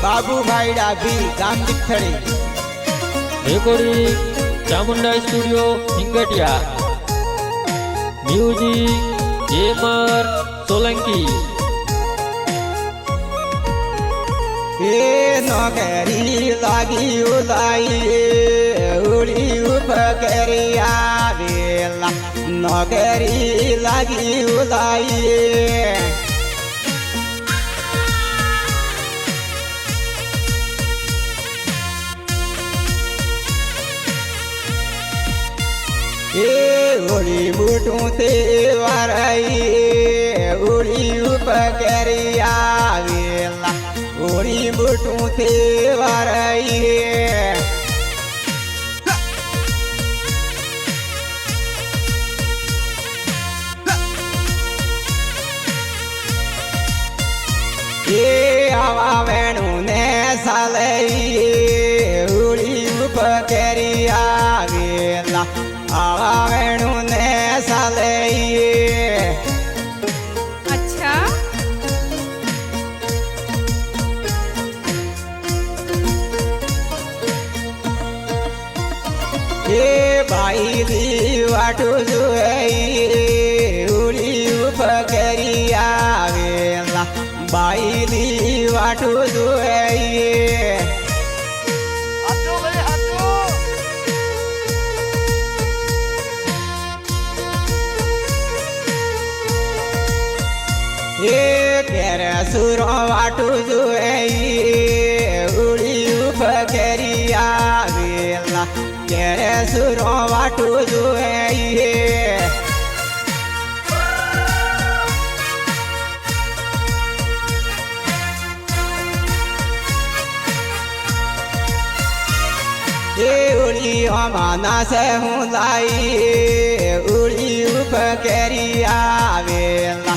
बाबूभाई डाभी गाम दिखड़ी recording Chamunda studio हिंगटिया music जेमर सोलंकी नौकरी लागी उलाई उड़ी उपकरिया वेला नौकरी लागी उलाई उड़ी बूटू ते वाराई उड़ी उपकरिया वेला उड़ी बूटू ते वाराई आवा वेणु ने सालई उड़ी उपकरिया वेला आवा वेणु ने सालई अच्छा बाई दी वाटू जुई उड़ी उपकरिया वेला बाई दी वाटू जुई केरे सुरो वाटू जुई उड़ी उपकरिया वेला केरे सुरो वाटू जुई उड़ी माना से हूँ लाई उड़ी उपकरिया वेला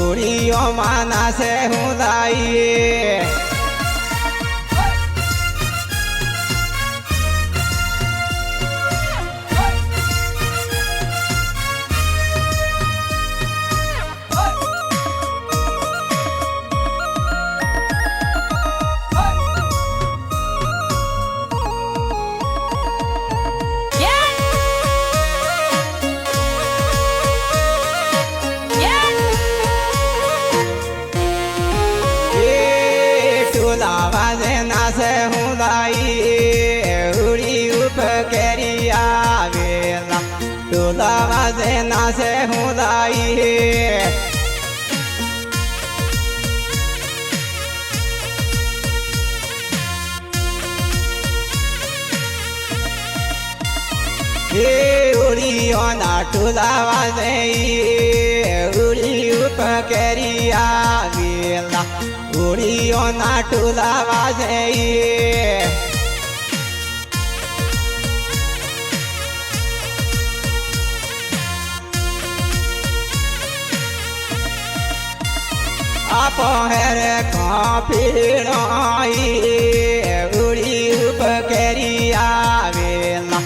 उड़ी माना से हूँ लाई से हूँ लाई उड़ी उपकरिया वेला टोला से ना से हूँ लाई उड़ी ना टोला से उड़ी उपकरिया वेला उड़ी ना टोला वाजे आप हेरे कापीड़ाई उड़ी उपकरिया वेला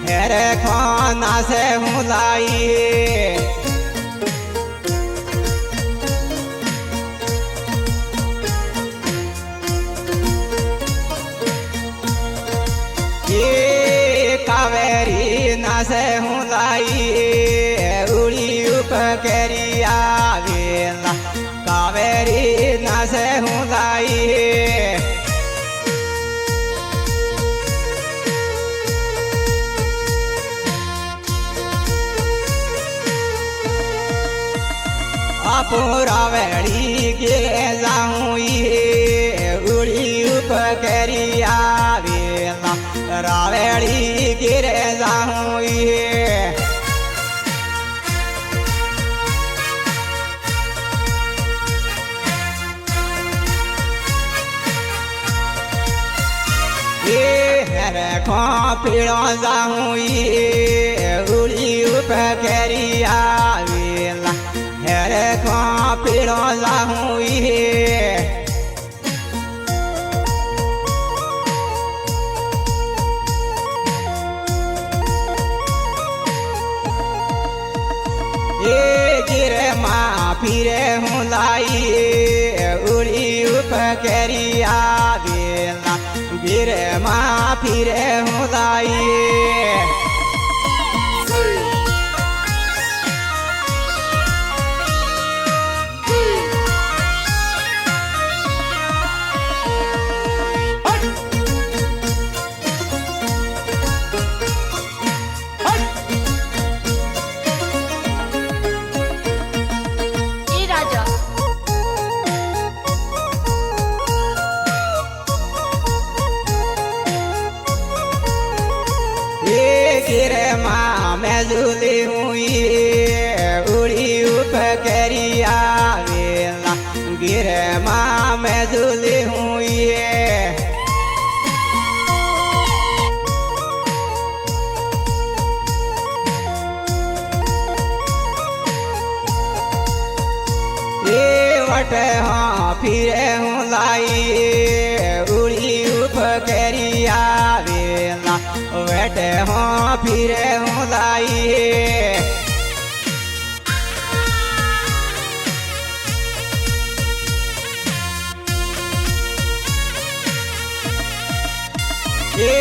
हेरे खाना से हूँ लाई कावेरी ना से हूँ लाई उड़ी उपकरिया वेला कावेरी ना से हूँ लाई रावेड़ी के जाऊँ उड़ी उपकरिया वेला रावेड़ी गिरे जाऊँ हेरे पीड़ो जाऊँ उड़ी उपकरिया वेला हेरे पीड़ो जाऊँ ફીરે હું લાઈ ઉડી ઉપકેરી આવેલા ગીરમાં ફીરે હું લાઈ ગીરમાં મેં ઝૂલી હું ઉડી ઉપકેરી આવેલા ગીરમાં મેં ઝૂલી હું વટે હા ફીરે હું લાઈ ઉડી ઉપકેરી આવેલા વેટે હા ફીરે હું લાઈ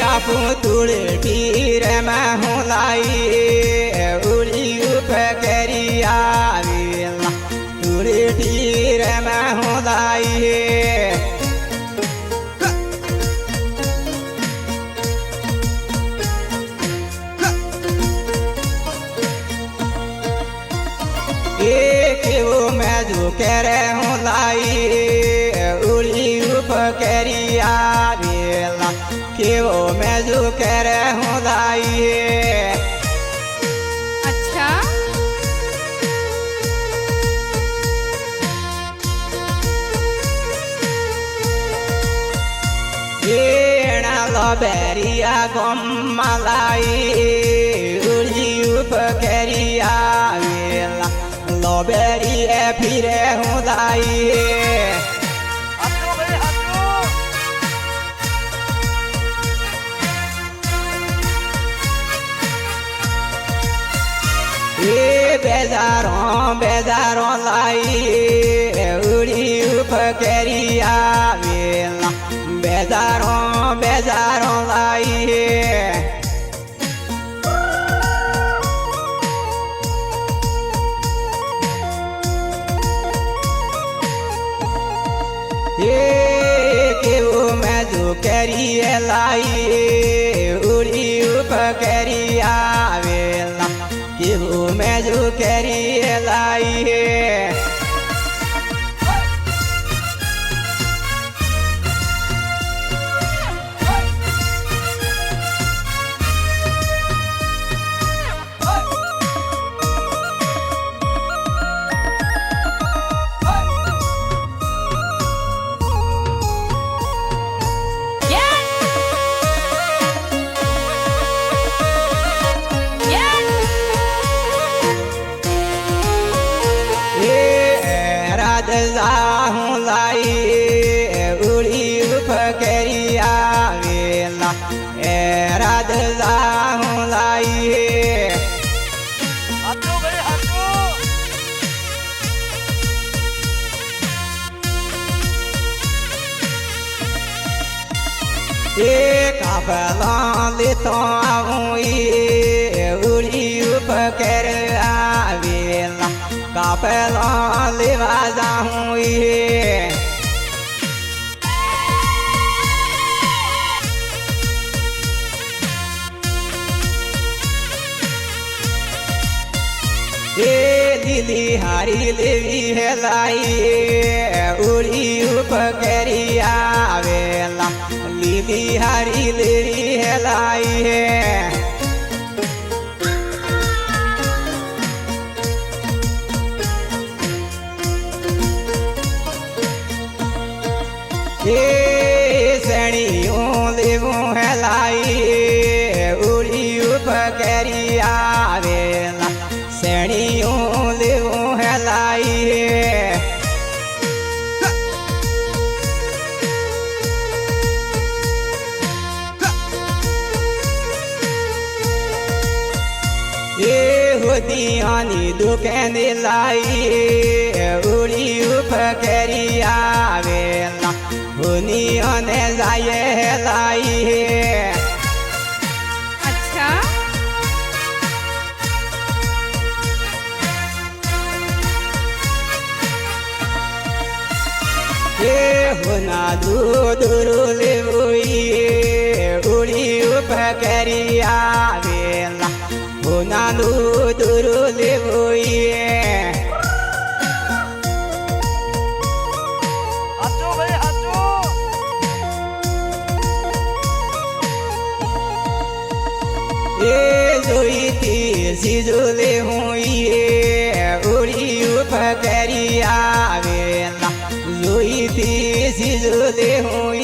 આપું તુળટી રે મેં હું લાઈ ઉડી ઉપકેરી આવેલા તુળટી રે મેં હું લાઈ કેવો મેં ઝુકેરે હું લાઈ ઉડી ઉપકેરી આવેલા કેવો મેં ઝુકેરે હું લાઈ અચ્છા એણા લોબેરિયા ગોમમાં લાઈ ઉડી ઉપકેરી આવેલા લોબેરી એ ફીરે હું લાઈ બેજારો લાઈ ઉડી ઉપકેરી આવેલા બેજારો લાઈ કેવું મેં ઝુકેરી લાઈ ઉડી ઉપકેરી આવેલા કેવું મેં ઝુકેરી લાઈ હું લાઈ ઉડી ઉપકેરી આવેલા એ રાધા હું લાઈ કાફલા લેતો આવું ઉડી ઉપકેરી આવેલા કાફલા લેવા જાઉં લીલી હારી લેવી હેલાઈ ઉડી ઉપકેરી આવેલા લીલી હારી લેવી હેલાઈ સણીઓ લેવું હેલાઈ ઉડી ઉપકેરી આવેલા સણીઓ લેવું હેલાઈ મોતિયાની દુકાને લાઈ ઉડી ઉપકરી આવેલા હોની અને જાય લાઈ अच्छा એ હોના દૂધ લેવું ઉડી ઉપકરી આવેલા હોના દૂધ લેવું એ જોઈતી સીજોલે હું ઉડી ઉપકરી આવેલા જોઈતી સીજોલે હું